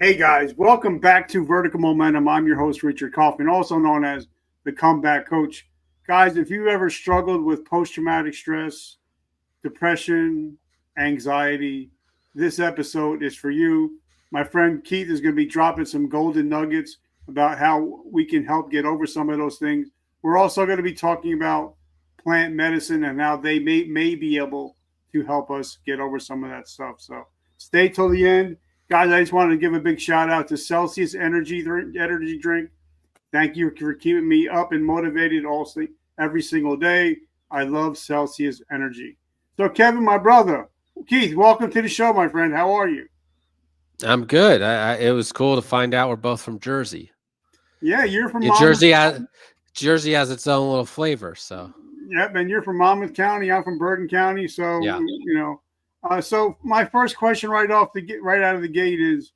Hey guys, welcome back to Vertical Momentum. I'm your host, Richard Kaufman, also known as the Comeback Coach. Guys, if you've ever struggled with post traumatic stress, depression, anxiety, this episode is for you. My friend Keith is going to be dropping some golden nuggets about how we can help get over some of those things. We're also going to be talking about plant medicine and how they may be able to help us get over some of that stuff. So stay till the end. Guys, I just wanted to give a big shout out to Celsius Energy Drink. Thank you for keeping me up and motivated every single day. I love Celsius Energy. So, Kevin, my brother, Keith, welcome to the show, my friend. How are you? I'm good. It was cool to find out we're both from Jersey. Yeah, you're from Jersey has its own little flavor. So, yep, and you're from Monmouth County. I'm from Bergen County. So, yeah. So my first question right out of the gate is,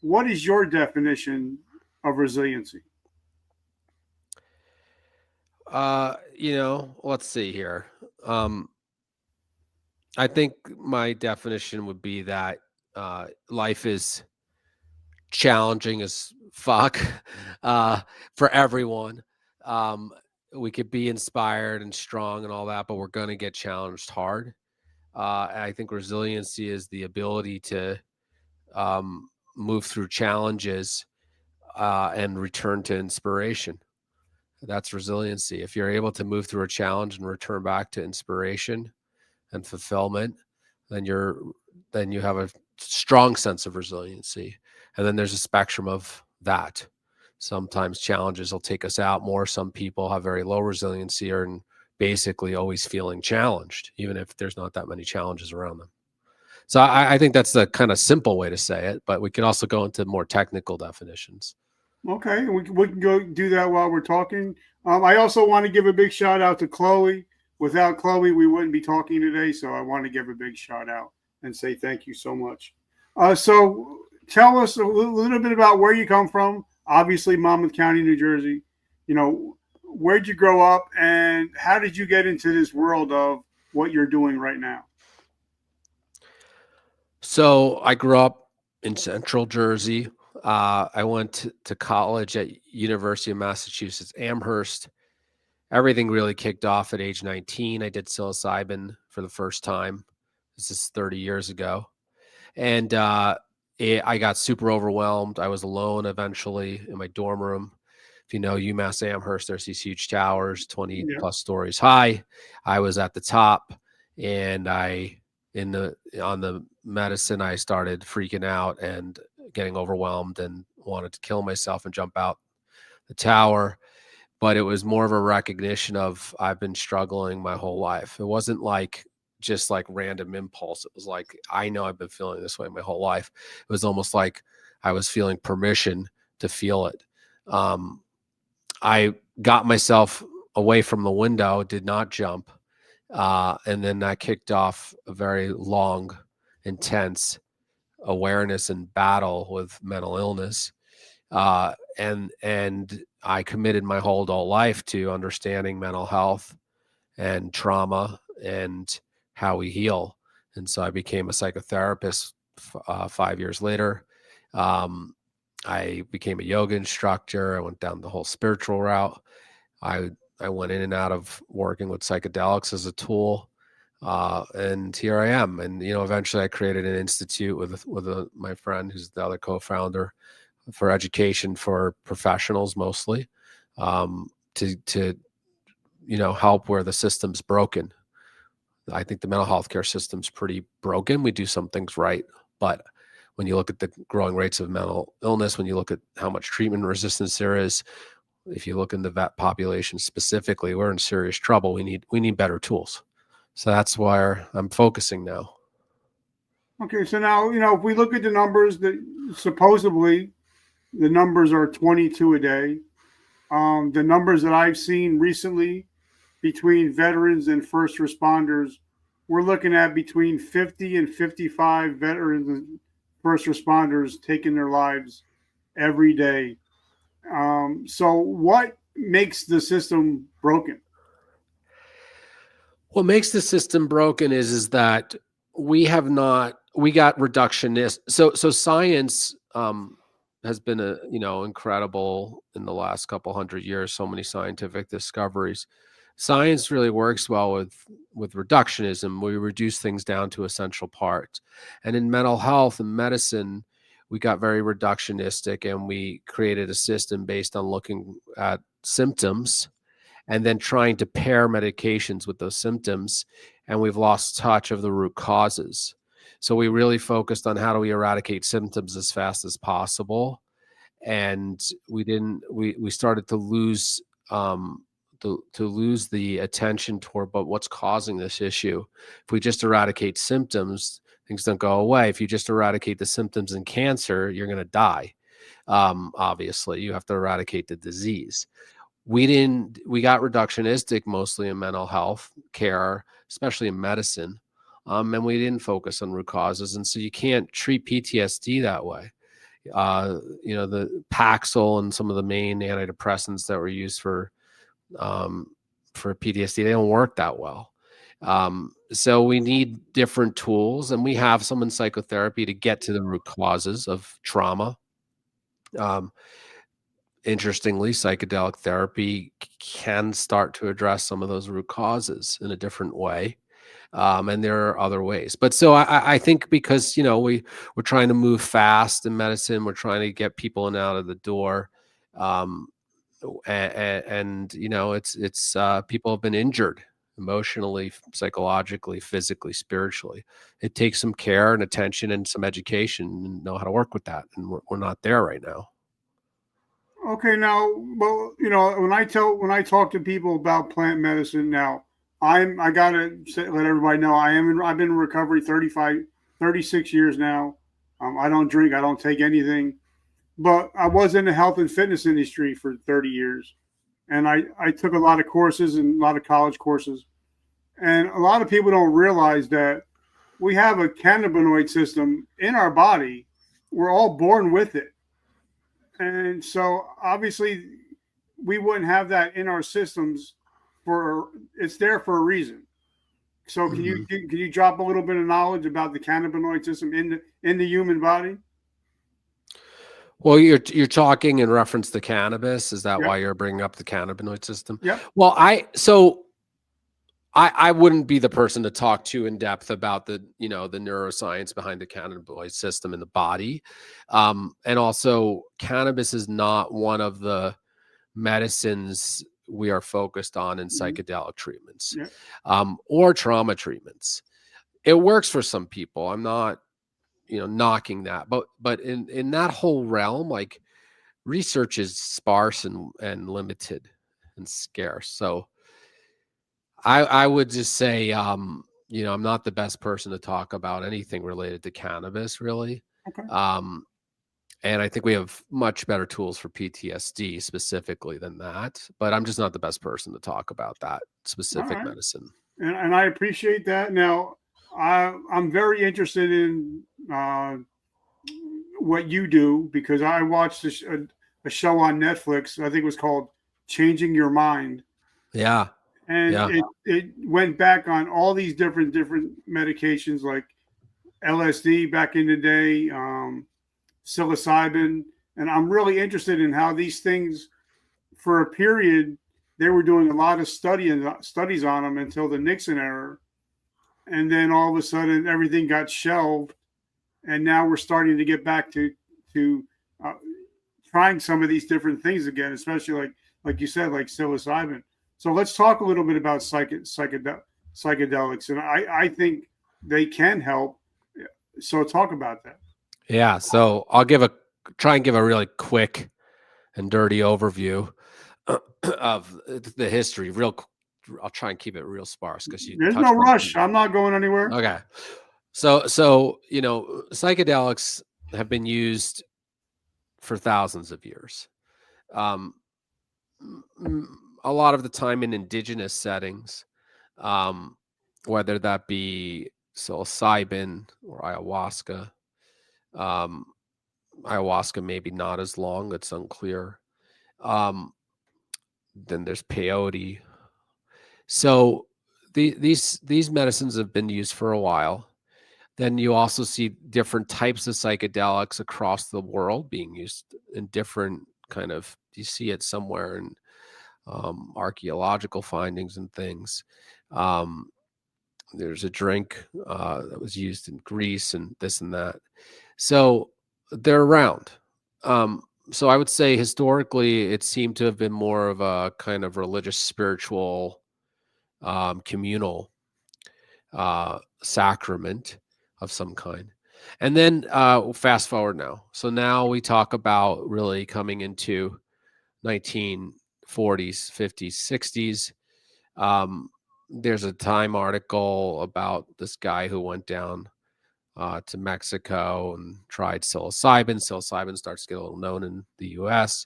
what is your definition of resiliency? Let's see here. I think my definition would be that life is challenging as fuck for everyone. We could be inspired and strong and all that, but we're going to get challenged hard. I think resiliency is the ability to move through challenges and return to inspiration. That's resiliency. If you're able to move through a challenge and return back to inspiration and fulfillment, then you have a strong sense of resiliency. And then there's a spectrum of that. Sometimes challenges will take us out more. Some people have very low resiliency and basically always feeling challenged, even if there's not that many challenges around them. So I think that's the kind of simple way to say it, but we can also go into more technical definitions. Okay, we can go do that while we're talking. I also want to give a big shout out to Chloe. Without Chloe, we wouldn't be talking today, so I want to give a big shout out and say thank you so much. So tell us a little bit about where you come from. Obviously, Monmouth County, New Jersey. Where'd you grow up, and how did you get into this world of what you're doing right now? So I grew up in Central Jersey. I went to college at University of Massachusetts, Amherst. Everything really kicked off at age 19. I did psilocybin for the first time. This is 30 years ago. And I got super overwhelmed. I was alone eventually in my dorm room. If you know UMass Amherst, there's these huge towers, 20 plus stories high. I was at the top, and on the medicine, I started freaking out and getting overwhelmed and wanted to kill myself and jump out the tower. But it was more of a recognition of I've been struggling my whole life. It wasn't just like random impulse. It was like, I know I've been feeling this way my whole life. It was almost like I was feeling permission to feel it. I got myself away from the window, did not jump. And then that kicked off a very long, intense awareness and battle with mental illness. And I committed my whole adult life to understanding mental health and trauma and how we heal. And so I became a psychotherapist 5 years later. I became a yoga instructor. I went down the whole spiritual route. I went in and out of working with psychedelics as a tool. And here I am. And, eventually I created an institute with my friend, who's the other co-founder, for education for professionals mostly, to help where the system's broken. I think the mental health care system's pretty broken. We do some things right, but when you look at the growing rates of mental illness, when you look at how much treatment resistance there is, if you look in the vet population specifically, we're in serious trouble. We need better tools. So that's where I'm focusing now. Okay, so now, if we look at the numbers, that supposedly the numbers are 22 a day. The numbers that I've seen recently between veterans and first responders, we're looking at between 50 and 55 veterans and first responders taking their lives every day. So what makes the system broken? What makes the system broken is that we got reductionist. So science has been incredible in the last couple hundred years. So many scientific discoveries. Science really works well with reductionism. We reduce things down to essential parts. And in mental health and medicine, we got very reductionistic, and we created a system based on looking at symptoms and then trying to pair medications with those symptoms. And we've lost touch of the root causes. So we really focused on how do we eradicate symptoms as fast as possible. And we started to lose lose the attention toward but what's causing this issue. If we just eradicate symptoms, things don't go away. If you just eradicate the symptoms in cancer, you're going to die. Obviously, you have to eradicate the disease. We got reductionistic mostly in mental health care, especially in medicine. And we didn't focus on root causes. And so you can't treat PTSD that way. The Paxil and some of the main antidepressants that were used for PTSD, they don't work that well. So we need different tools, and we have some in psychotherapy to get to the root causes of trauma. Interestingly, psychedelic therapy can start to address some of those root causes in a different way. And there are other ways. But so I think because, we're trying to move fast in medicine, we're trying to get people in and out of the door. And it's people have been injured emotionally, psychologically, physically, spiritually. It takes some care and attention and some education and know how to work with that. And we're not there right now. Okay, now, well, when I talk to people about plant medicine now, I gotta let everybody know I've been in recovery 36 years now. I don't drink, I don't take anything, but I was in the health and fitness industry for 30 years, and I took a lot of courses and a lot of college courses, and a lot of people don't realize that we have a cannabinoid system in our body. We're all born with it. And so obviously we wouldn't have that in our systems it's there for a reason. So can you drop a little bit of knowledge about the cannabinoid system in the human body? Well, you're talking in reference to cannabis. Is that Yep. why you're bringing up the cannabinoid system? Yeah. Well, I wouldn't be the person to talk to in depth about the neuroscience behind the cannabinoid system in the body. And also cannabis is not one of the medicines we are focused on in psychedelic treatments, or trauma treatments. It works for some people. I'm not, knocking that, but in that whole realm, like, research is sparse and limited and scarce. So I would just say, I'm not the best person to talk about anything related to cannabis, really. Okay. And I think we have much better tools for PTSD specifically than that. But I'm just not the best person to talk about that specific medicine. And I appreciate that. Now, I'm very interested in what you do, because I watched a show on Netflix. I think it was called Changing Your Mind. Yeah. And it went back on all these different medications like LSD back in the day, psilocybin. And I'm really interested in how these things, for a period, they were doing a lot of studies on them until the Nixon era. And then all of a sudden everything got shelved. And now we're starting to get back to trying some of these different things again, especially like you said, like psilocybin. So let's talk a little bit about psychedelics. And I think they can help. So talk about that. Yeah. So I'll try and give a really quick and dirty overview of the history. I'll try and keep it real sparse because there's no rush. I'm not going anywhere. Okay. So psychedelics have been used for thousands of years. A lot of the time in indigenous settings, whether that be psilocybin or ayahuasca. Ayahuasca maybe not as long, it's unclear. Then there's peyote. So these medicines have been used for a while. Then you also see different types of psychedelics across the world being used in different kind of, you see it somewhere in archaeological findings and things. There's a drink that was used in Greece and this and that. So they're around. So I would say historically, it seemed to have been more of a kind of religious, spiritual, communal sacrament of some kind. And then fast forward now. So now we talk about really coming into 1940s, 50s, 60s. There's a Time article about this guy who went down to Mexico and tried psilocybin. Psilocybin starts to get a little known in the US.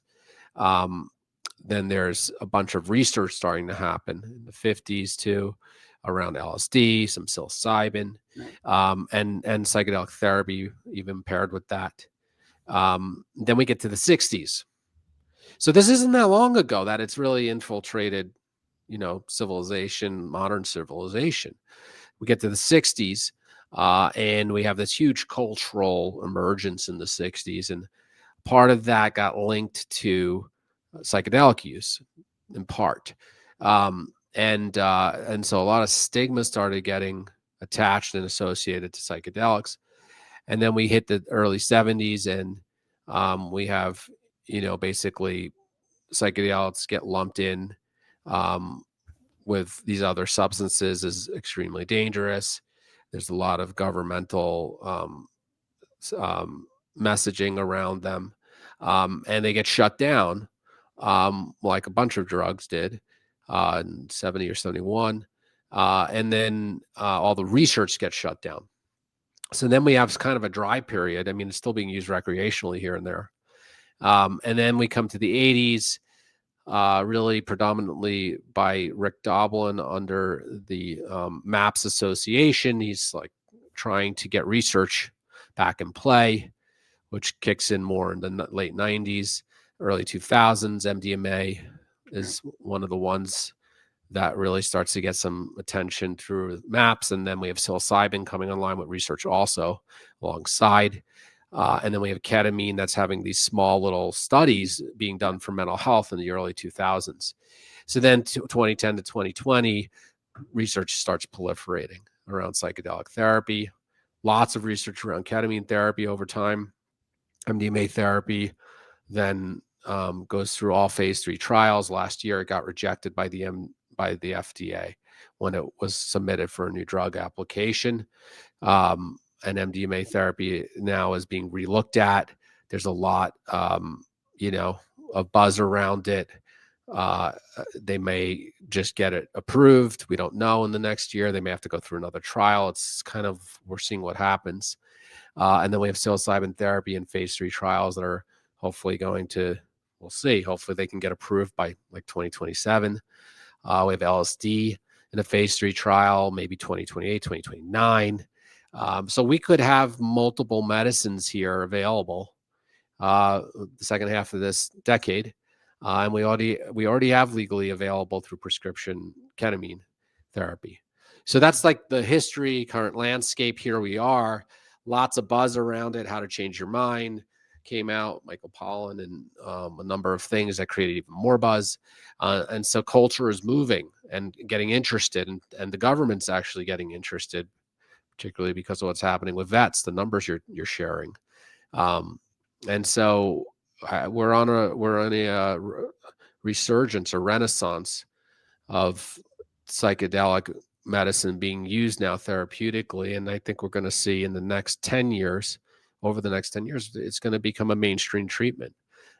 Then there's a bunch of research starting to happen in the 50s too, around LSD, some psilocybin, and psychedelic therapy even paired with that. Then we get to the 60s. So this isn't that long ago that it's really infiltrated, civilization, modern civilization. We get to the 60s, and we have this huge cultural emergence in the 60s. And part of that got linked to psychedelic use in part. And so a lot of stigma started getting attached and associated to psychedelics. And then we hit the early 70s, and we have, basically psychedelics get lumped in with these other substances is extremely dangerous. There's a lot of governmental messaging around them, and they get shut down, like a bunch of drugs did in 70 or 71. And then all the research gets shut down. So then we have kind of a dry period. I mean, it's still being used recreationally here and there. And then we come to the 80s, really predominantly by Rick Doblin under the MAPS Association. He's like trying to get research back in play, which kicks in more in the late 90s, early 2000s. MDMA is one of the ones that really starts to get some attention through MAPS. And then we have psilocybin coming online with research also alongside. And then we have ketamine that's having these small little studies being done for mental health in the early 2000s. So then 2010 to 2020, research starts proliferating around psychedelic therapy. Lots of research around ketamine therapy over time. MDMA therapy then goes through all phase 3 trials. Last year, it got rejected by the FDA when it was submitted for a new drug application. And MDMA therapy now is being relooked at. There's a lot, of buzz around it. They may just get it approved. We don't know in the next year. They may have to go through another trial. It's kind of, we're seeing what happens. And then we have psilocybin therapy in phase 3 trials that are hopefully we'll see. Hopefully they can get approved by like 2027. We have LSD in a phase 3 trial, maybe 2028, 2029. So we could have multiple medicines here available the second half of this decade. And we already have legally available through prescription ketamine therapy. So that's like the history, current landscape. Here we are, lots of buzz around it. How to Change Your Mind came out, Michael Pollan, and a number of things that created even more buzz. And so culture is moving and getting interested, and the government's actually getting interested, particularly because of what's happening with vets, the numbers you're sharing. And so we're on a resurgence, a renaissance of psychedelic medicine being used now therapeutically. And I think we're going to see over the next 10 years, it's going to become a mainstream treatment.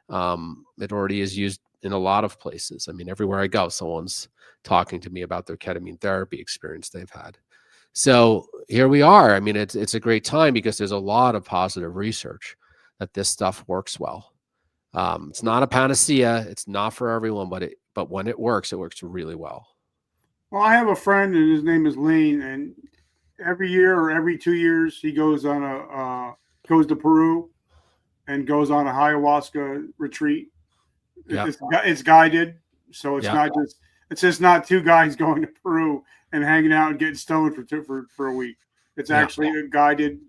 It already is used in a lot of places. I mean, everywhere I go, someone's talking to me about their ketamine therapy experience they've had. So here we are. I mean, it's a great time because there's a lot of positive research that this stuff works well. It's not a panacea. It's not for everyone, but when it works really well. Well, I have a friend, and his name is Lane, and every year or every 2 years, he goes to Peru and goes on a ayahuasca retreat. Yep. It's guided, so it's Yep. it's just not two guys going to Peru and hanging out and getting stoned for a week. It's Yeah. actually a guided,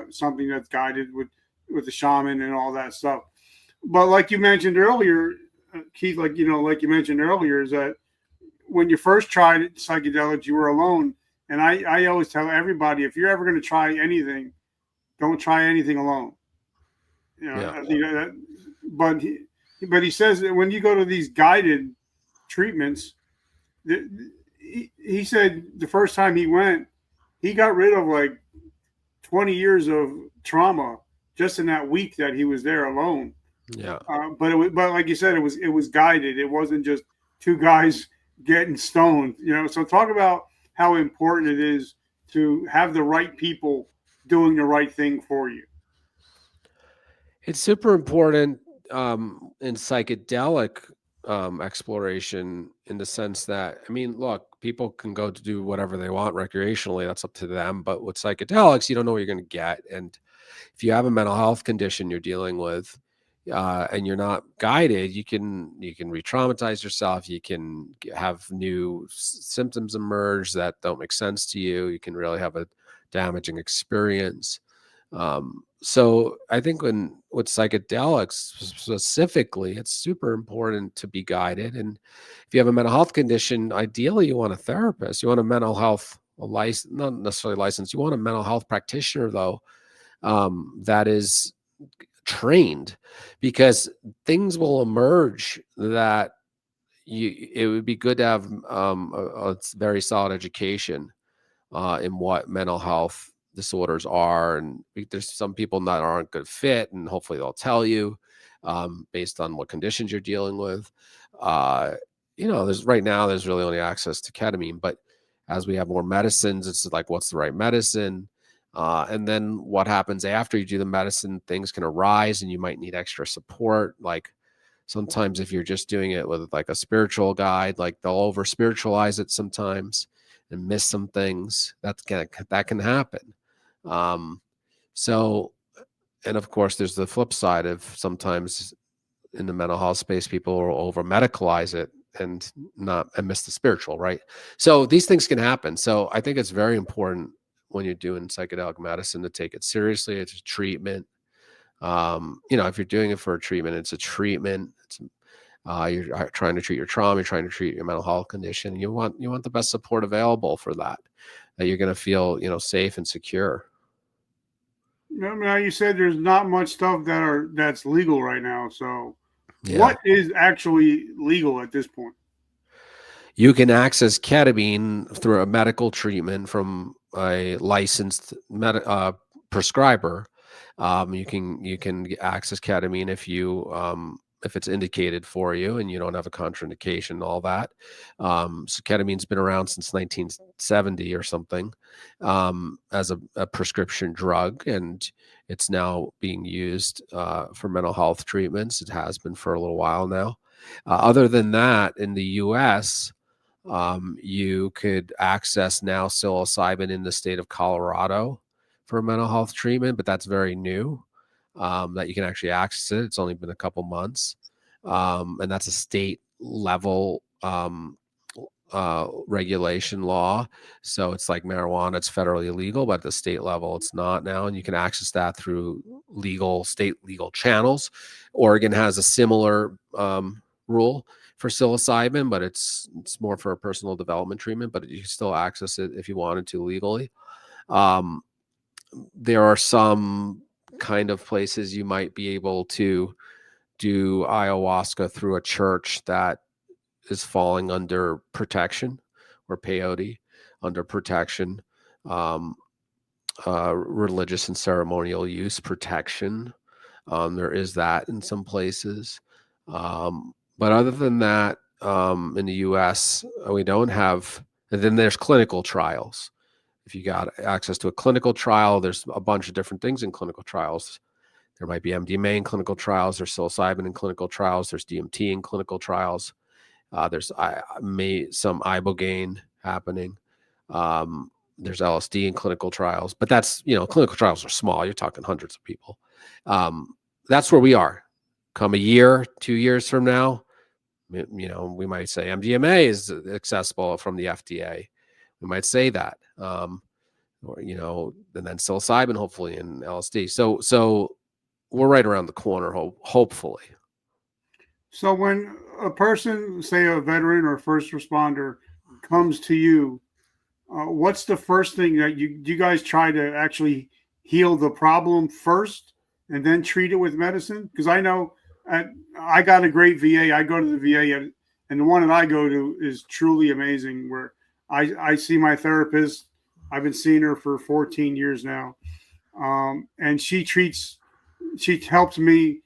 something that's guided with the shaman and all that stuff. But like you mentioned earlier, Keith, like you mentioned earlier, is that when you first tried psychedelics, you were alone. And I always tell everybody, if you're ever going to try anything, don't try anything alone. Yeah. But he says that when you go to these guided treatments, he said the first time he went, he got rid of like 20 years of trauma just in that week that he was there alone. Yeah. But like you said, it was guided. It wasn't just two guys getting stoned. So talk about how important it is to have the right people doing the right thing for you. It's super important in psychedelic exploration, in the sense that, I mean, look, people can go to do whatever they want recreationally. That's up to them. But with psychedelics, you don't know what you're going to get. And if you have a mental health condition you're dealing with, and you're not guided, you can re-traumatize yourself. You can have new symptoms emerge that don't make sense to you. You can really have a damaging experience. So I think with psychedelics specifically, it's super important to be guided. And if you have a mental health condition, ideally you want a therapist. You want a mental health license, not necessarily licensed. You want a mental health practitioner, though, that is trained, because things will emerge that it would be good to have a very solid education in what mental health disorders are. And there's some people that aren't good fit, and hopefully they'll tell you based on what conditions you're dealing with. There's really only access to ketamine, but as we have more medicines, it's like, what's the right medicine? And then what happens after you do the medicine? Things can arise and you might need extra support. Like sometimes if you're just doing it with like a spiritual guide, like they'll over spiritualize it sometimes and miss some things. That can happen. So, and of course there's the flip side of sometimes in the mental health space, people will over medicalize it and miss the spiritual, right? So these things can happen. So I think it's very important when you're doing psychedelic medicine to take it seriously. It's a treatment. If you're doing it for a treatment, it's a treatment. You're trying to treat your trauma, you're trying to treat your mental health condition. You want the best support available for that you're going to feel, safe and secure. Now you said there's not much stuff that's legal right now. So Yeah. what is actually legal at this point? You can access ketamine through a medical treatment from a licensed prescriber. You can access ketamine if it's indicated for you and you don't have a contraindication and all that. So ketamine's been around since 1970 or something as a prescription drug, and it's now being used for mental health treatments. It has been for a little while now. Other than that, in the U.S., you could access now psilocybin in the state of Colorado for mental health treatment, but that's very new. That you can actually access it. It's only been a couple months. And that's a state level regulation law. So it's like marijuana, it's federally illegal, but at the state level, it's not now. And you can access that through state legal channels. Oregon has a similar rule for psilocybin, but it's more for a personal development treatment, but you can still access it if you wanted to legally. There are some kind of places you might be able to do ayahuasca through a church that is falling under protection, or peyote under protection, religious and ceremonial use protection. There is that in some places. But other than that, in the US, we don't have, and then there's clinical trials. If you got access to a clinical trial, there's a bunch of different things in clinical trials. There might be MDMA in clinical trials, there's psilocybin in clinical trials, there's DMT in clinical trials. There's some ibogaine happening. There's LSD in clinical trials, but that's, clinical trials are small. You're talking hundreds of people. That's where we are. Come a year, 2 years from now, we might say MDMA is accessible from the FDA. We might say that. or, you know, and then psilocybin, hopefully, and LSD. So we're right around the corner, hopefully. So when a person, say a veteran or first responder, comes to you, what's the first thing that you guys try to actually heal the problem first and then treat it with medicine? Because I know I got a great VA. I go to the VA, and the one that I go to is truly amazing. Where I see my therapist. I've been seeing her for 14 years now, and she helps me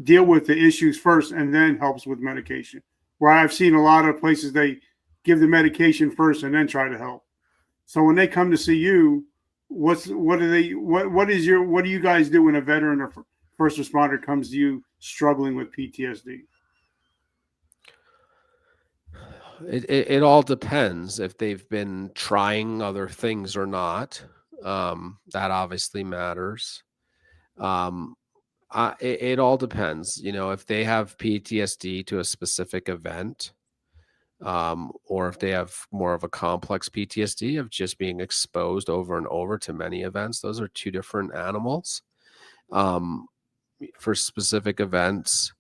deal with the issues first and then helps with medication. Where I've seen a lot of places, they give the medication first and then try to help. So when they come to see you, what do you guys do when a veteran or first responder comes to you struggling with PTSD? It all depends if they've been trying other things or not. That obviously matters. It all depends, you know, if they have PTSD to a specific event, or if they have more of a complex PTSD of just being exposed over and over to many events. Those are two different animals. For specific events,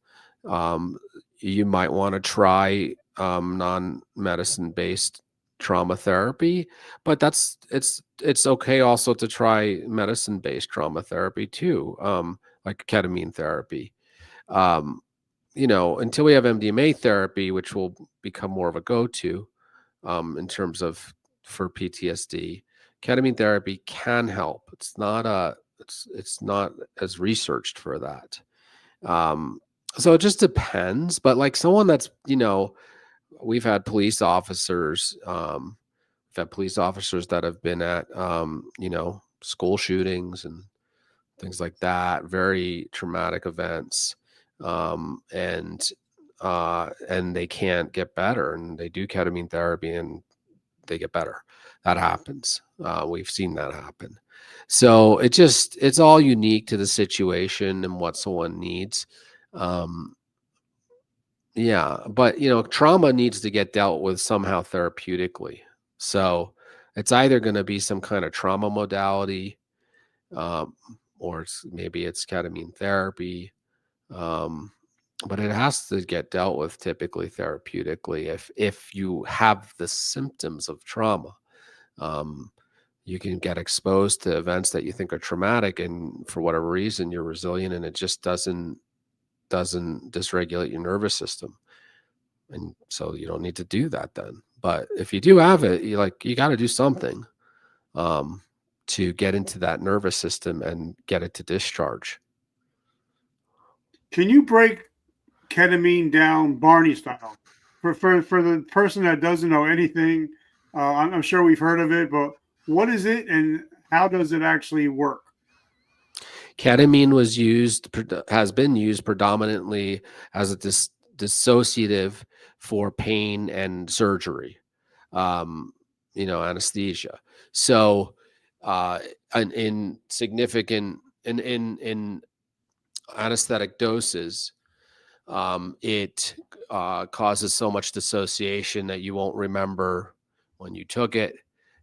you might want to try non-medicine based trauma therapy, but it's okay also to try medicine based trauma therapy too, like ketamine therapy. Um, you know, until we have MDMA therapy, which will become more of a go-to in terms of for PTSD, ketamine therapy can help. It's not as researched for that. Um, so it just depends. But like someone that's, you know, we've had police officers, that have been at, you know, school shootings and things like that, very traumatic events. And they can't get better, and they do ketamine therapy and they get better. That happens. We've seen that happen. So it's all unique to the situation and what someone needs. Um, yeah, but you know, trauma needs to get dealt with somehow therapeutically. So it's either going to be some kind of trauma modality, um, or maybe it's ketamine therapy. Um, but it has to get dealt with typically therapeutically if you have the symptoms of trauma. Um, you can get exposed to events that you think are traumatic, and for whatever reason you're resilient, and it just doesn't dysregulate your nervous system, and so you don't need to do that then. But if you do have it, you got to do something um, to get into that nervous system and get it to discharge. Can you break ketamine down Barney style for the person that doesn't know anything? I'm sure we've heard of it, but what is it and how does it actually work? Ketamine has been used predominantly as a dissociative for pain and surgery, um, you know, anesthesia. So, in significant in anesthetic doses, it causes so much dissociation that you won't remember when you took it.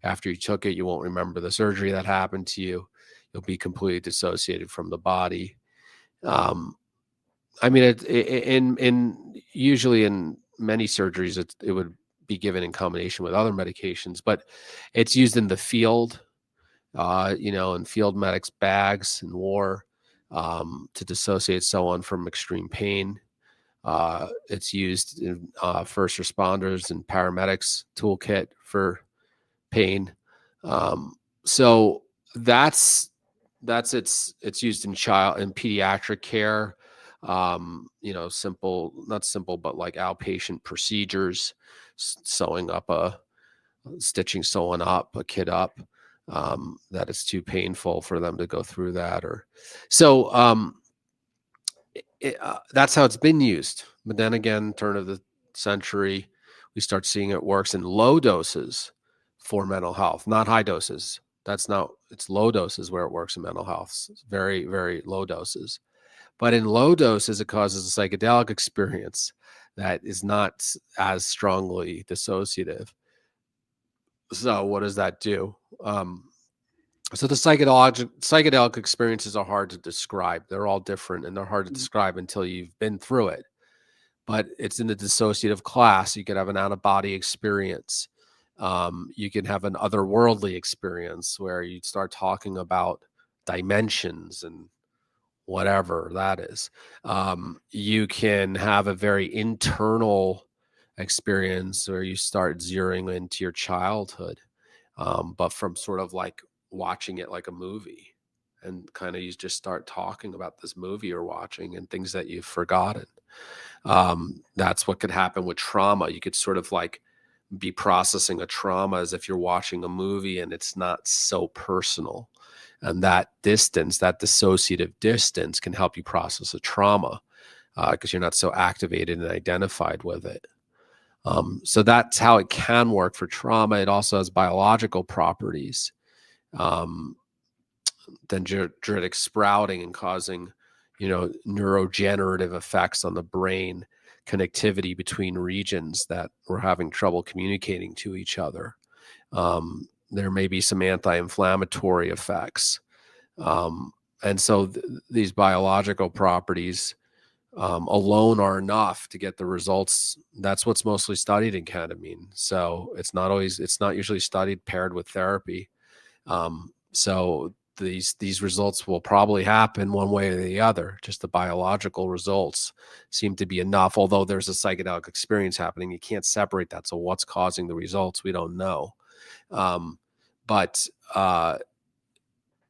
After you took it, you won't remember the surgery that happened to you. You'll be completely dissociated from the body. Um, I mean, in usually in many surgeries, it would be given in combination with other medications, but it's used in the field, you know, in field medics' bags in war, to dissociate someone from extreme pain. It's used in first responders and paramedics toolkit for pain. So that's it's used in pediatric care. You know, not simple, but like outpatient procedures, stitching someone up, a kid up, that it's too painful for them to go through that. Or so that's how it's been used. But then again, turn of the century, we start seeing it works in low doses for mental health, not high doses. It's low doses where it works in mental health. Very, very low doses. But in low doses, it causes a psychedelic experience that is not as strongly dissociative. So what does that do? So the psychedelic experiences are hard to describe. They're all different, and they're hard to describe until you've been through it. But it's in the dissociative class. You could have an out-of-body experience. You can have an otherworldly experience where you start talking about dimensions and whatever that is. You can have a very internal experience where you start zeroing into your childhood, but from sort of like watching it like a movie, and kind of you just start talking about this movie you're watching and things that you've forgotten. That's what could happen with trauma. You could sort of like be processing a trauma as if you're watching a movie, and it's not so personal. And that distance, that dissociative distance, can help you process a trauma because you're not so activated and identified with it. So that's how it can work for trauma. It also has biological properties, dendritic sprouting and causing, neurogenerative effects on the brain, connectivity between regions that were having trouble communicating to each other. There may be some anti-inflammatory effects. And so these biological properties alone are enough to get the results. That's what's mostly studied in ketamine. So it's not usually studied paired with therapy. So these results will probably happen one way or the other. Just the biological results seem to be enough. Although there's a psychedelic experience happening, you can't separate that. So what's causing the results? We don't know. But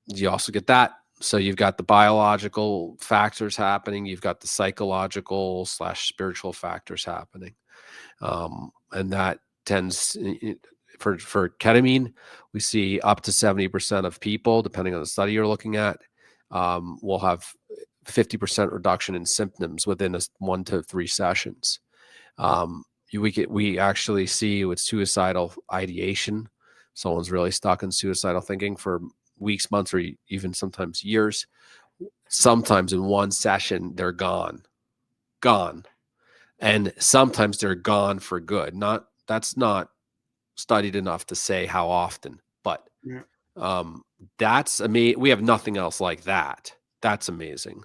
you also get that. So you've got the biological factors happening. You've got the psychological / spiritual factors happening. And that tends, for ketamine, we see up to 70% of people, depending on the study you're looking at, will have 50% reduction in symptoms within 1 to 3 sessions. We actually see with suicidal ideation, someone's really stuck in suicidal thinking for weeks, months, or even sometimes years. Sometimes in one session, they're gone. And sometimes they're gone for good. That's not studied enough to say how often, but that's amazing. We have nothing else like that. That's amazing.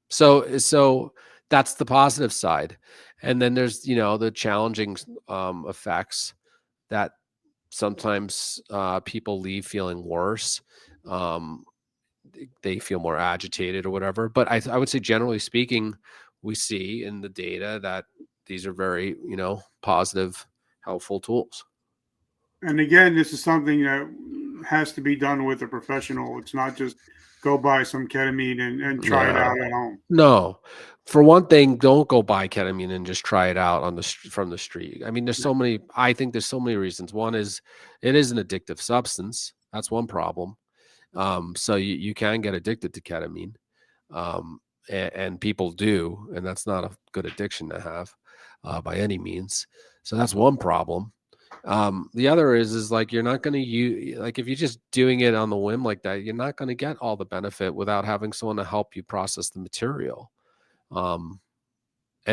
So that's the positive side. And then there's, the challenging effects that sometimes people leave feeling worse. They feel more agitated or whatever. But I would say, generally speaking, we see in the data that these are very, positive, helpful tools. And again, this is something that has to be done with a professional. It's not just go buy some ketamine and try it out at home. No. For one thing, don't go buy ketamine and just try it out from the street. I mean, I think there's so many reasons. One is it is an addictive substance. That's one problem. So you can get addicted to ketamine. And people do, and that's not a good addiction to have by any means. So that's one problem. The other is like, you're not going to use, like, if you're just doing it on the whim like that, you're not going to get all the benefit without having someone to help you process the material. And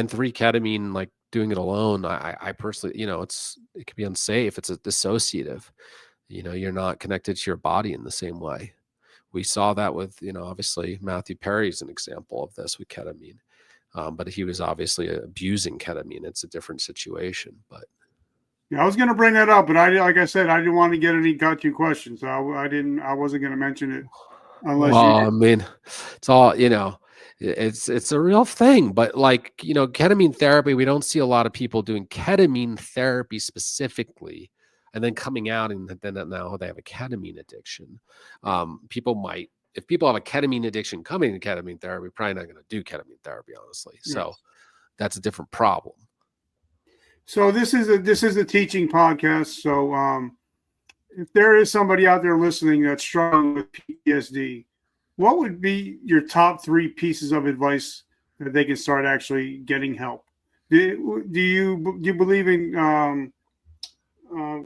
3, ketamine, like doing it alone, I personally, it can be unsafe. It's a dissociative, you're not connected to your body in the same way. We saw that with, obviously Matthew Perry's an example of this with ketamine. But he was obviously abusing ketamine. It's a different situation, but. Yeah, I was going to bring that up, but like I said, I didn't want to get any got you questions. So I wasn't going to mention it unless you. I mean, it's all, it's a real thing, but like, ketamine therapy, we don't see a lot of people doing ketamine therapy specifically and then coming out and then now they have a ketamine addiction. If people have a ketamine addiction coming to ketamine therapy, probably not going to do ketamine therapy, honestly. Yes. So that's a different problem. So this is a teaching podcast. So if there is somebody out there listening that's struggling with PTSD, what would be your top 3 pieces of advice that they can start actually getting help? Do you believe in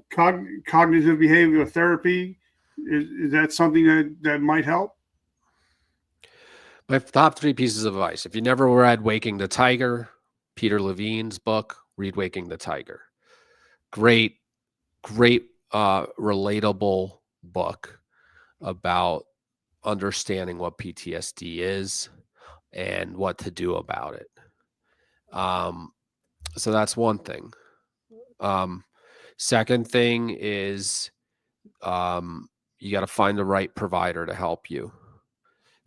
cognitive behavioral therapy? Is that something that might help? My top 3 pieces of advice. If you never read Waking the Tiger, Peter Levine's book, read Waking the Tiger. Great, relatable book. about understanding what PTSD is and what to do about it. So that's one thing. Second thing is you got to find the right provider to help you.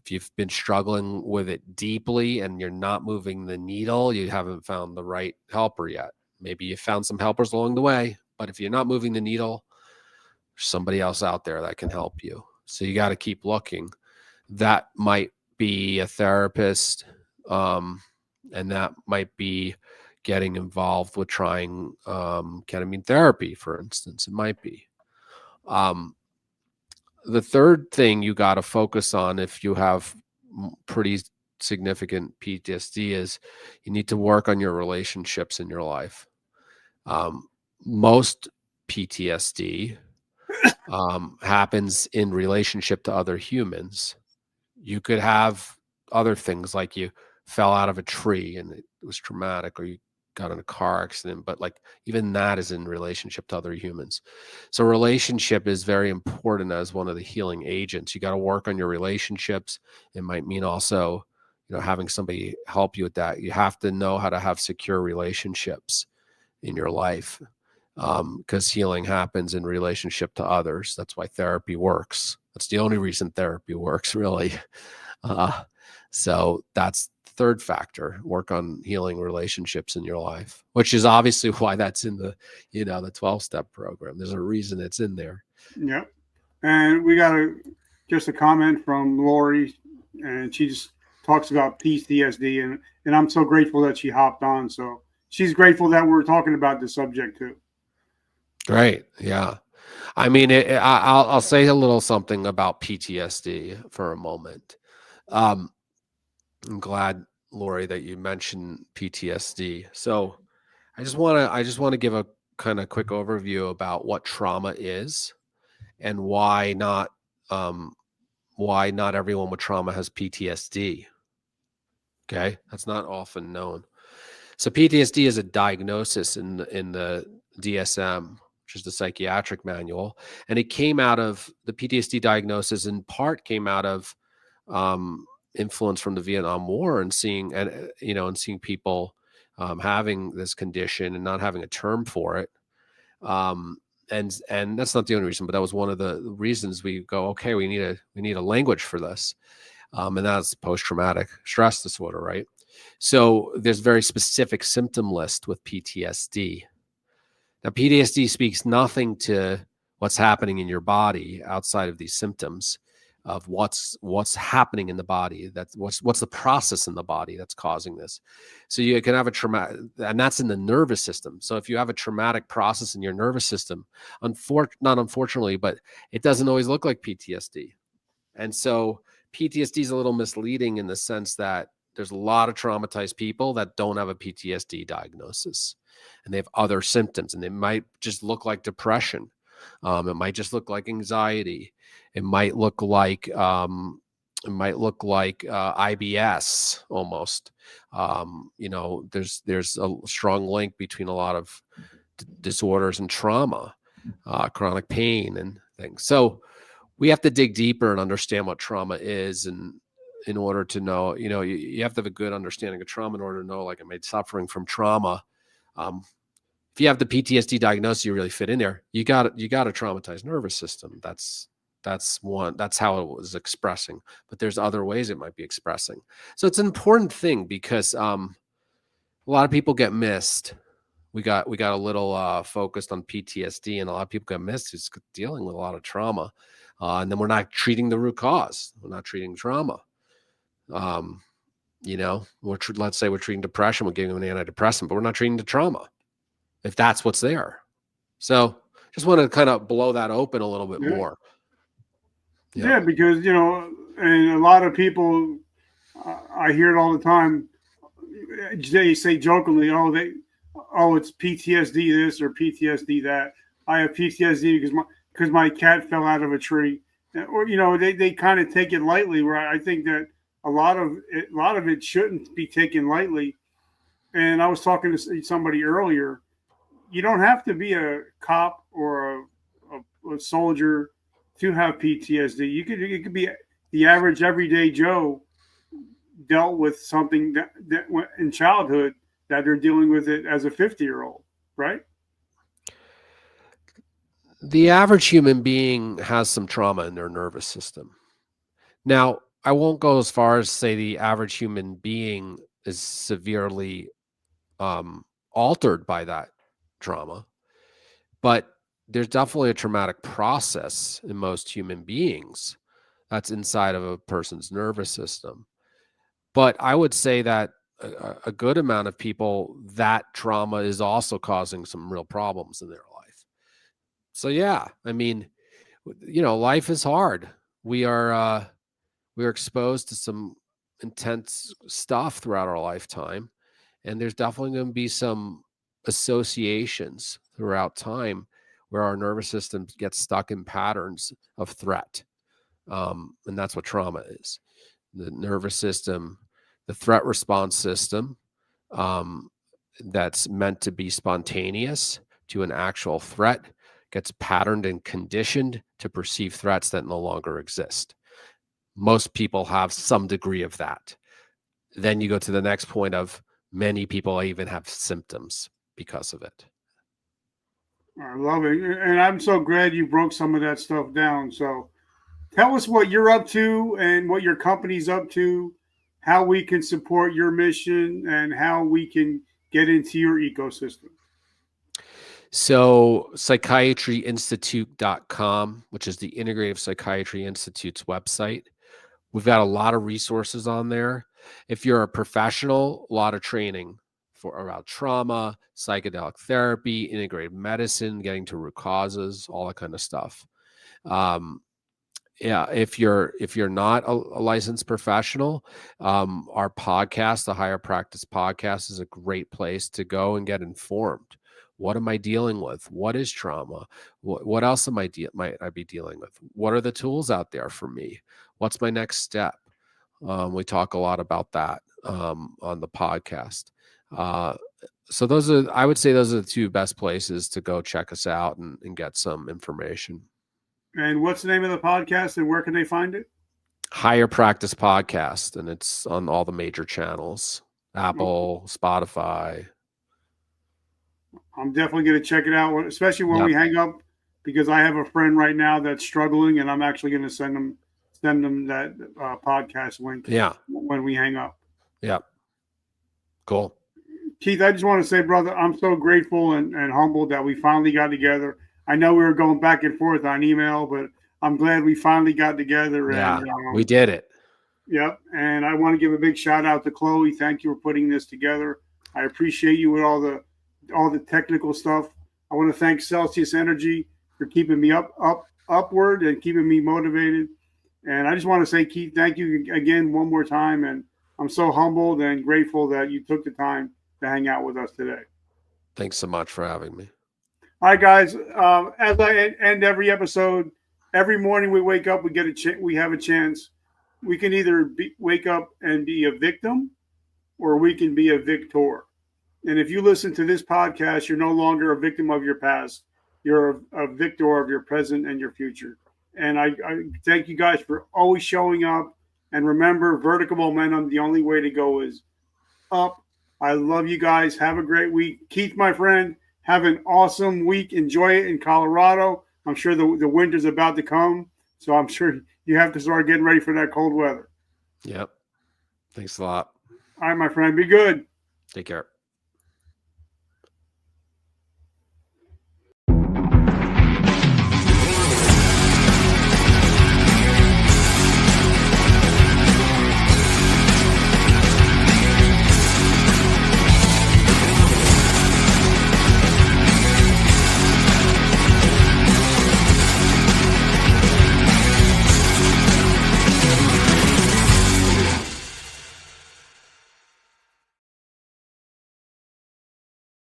If you've been struggling with it deeply and you're not moving the needle, you haven't found the right helper yet. Maybe you found some helpers along the way, but if you're not moving the needle, there's somebody else out there that can help you. So you got to keep looking. That might be a therapist, and that might be getting involved with trying ketamine therapy, for instance. It might be. The third thing you got to focus on if you have pretty significant PTSD is you need to work on your relationships in your life. Most PTSD happens in relationship to other humans. You could have other things like you fell out of a tree and it was traumatic, or you got in a car accident, but like even that is in relationship to other humans. So relationship is very important as one of the healing agents. You got to work on your relationships. It might mean also, having somebody help you with that. You have to know how to have secure relationships in your life, because healing happens in relationship to others. That's why therapy works. That's the only reason therapy works, really. So that's the third factor: work on healing relationships in your life, which is obviously why that's in the, the 12-step program. There's a reason it's in there. Yep. And we got just a comment from Lori, and she just talks about PTSD, and I'm so grateful that she hopped on. So she's grateful that we're talking about the subject too. Right. Yeah. I mean, I'll say a little something about PTSD for a moment. I'm glad, Lori, that you mentioned PTSD. So I just want to give a kind of quick overview about what trauma is and why not everyone with trauma has PTSD. Okay, that's not often known. So PTSD is a diagnosis in the DSM, which is the psychiatric manual, and it came out of the PTSD diagnosis. In part, came out of influence from the Vietnam War and seeing people having this condition and not having a term for it. And that's not the only reason, but that was one of the reasons we go, okay, we need a language for this. And that's post-traumatic stress disorder, right? So there's very specific symptom list with PTSD. Now, PTSD speaks nothing to what's happening in your body outside of these symptoms of what's happening in the body. That's what's the process in the body that's causing this. So you can have a traumatic, and that's in the nervous system. So if you have a traumatic process in your nervous system, not unfortunately, but it doesn't always look like PTSD. And so PTSD is a little misleading in the sense that there's a lot of traumatized people that don't have a PTSD diagnosis, and they have other symptoms, and it might just look like depression. It might just look like anxiety. It might look like IBS almost. There's a strong link between a lot of disorders and trauma, chronic pain and things. So we have to dig deeper and understand what trauma is, and in order to know, you have to have a good understanding of trauma in order to know, like, am I suffering from trauma? If you have the PTSD diagnosis, you really fit in there. You got a traumatized nervous system. That's how it was expressing, but there's other ways it might be expressing. So it's an important thing because a lot of people get missed. We got a little focused on PTSD, and a lot of people get missed who's dealing with a lot of trauma. And then we're not treating the root cause. We're not treating trauma. Let's say we're treating depression, we're giving them an antidepressant, but we're not treating the trauma, if that's what's there. So just want to kind of blow that open a little bit more. Yeah, because, and a lot of people, I hear it all the time. They say jokingly, it's PTSD this or PTSD that. I have PTSD because my cat fell out of a tree, or they kind of take it lightly. Where I think that a lot of it shouldn't be taken lightly. And I was talking to somebody earlier. You don't have to be a cop or a soldier to have PTSD. It could be the average everyday Joe dealt with something that in childhood that they're dealing with it as a 50-year-old, right? The average human being has some trauma in their nervous system. Now, I won't go as far as say the average human being is severely altered by that trauma, but there's definitely a traumatic process in most human beings that's inside of a person's nervous system. But I would say that a good amount of people, that trauma is also causing some real problems in their life. So yeah, I mean, life is hard. We are exposed to some intense stuff throughout our lifetime, and there's definitely going to be some associations throughout time where our nervous system gets stuck in patterns of threat. And that's what trauma is. The nervous system, the threat response system, that's meant to be spontaneous to an actual threat, gets patterned and conditioned to perceive threats that no longer exist. Most people have some degree of that. Then you go to the next point of many people even have symptoms because of it. I love it. And I'm so glad you broke some of that stuff down. So tell us what you're up to and what your company's up to, how we can support your mission, and how we can get into your ecosystem. So psychiatryinstitute.com, which is the Integrative Psychiatry Institute's website. We've got a lot of resources on there. If you're a professional, a lot of training around trauma, psychedelic therapy, integrative medicine, getting to root causes, all that kind of stuff. If you're not a licensed professional, our podcast, the Higher Practice Podcast, is a great place to go and get informed. What am I dealing with? What is trauma? What else might I be dealing with? What are the tools out there for me? What's my next step? We talk a lot about that on the podcast. So I would say those are the two best places to go check us out and get some information. And what's the name of the podcast and where can they find it? Higher Practice Podcast, and it's on all the major channels, Apple, Spotify. I'm definitely going to check it out, especially when we hang up, because I have a friend right now that's struggling, and I'm actually going to send them that podcast link. When we hang up. Yeah. Cool. Keith, I just want to say, brother, I'm so grateful and humbled that we finally got together. I know we were going back and forth on email, but I'm glad we finally got together. Yeah, we did it. Yep. And I want to give a big shout out to Chloe. Thank you for putting this together. I appreciate you with all the technical stuff. I want to thank Celsius Energy for keeping me upward and keeping me motivated. And I just want to say, Keith, thank you again one more time. And I'm so humbled and grateful that you took the time to hang out with us today. Thanks so much for having me. All right, guys. As I end every episode, every morning we wake up, we have a chance. We can either wake up and be a victim, or we can be a victor. And if you listen to this podcast, you're no longer a victim of your past. You're a victor of your present and your future. And I thank you guys for always showing up. And remember, vertical momentum, the only way to go is up. I love you guys. Have a great week. Keith, my friend, have an awesome week. Enjoy it in Colorado. I'm sure the winter's about to come. So I'm sure you have to start getting ready for that cold weather. Yep. Thanks a lot. All right, my friend. Be good. Take care.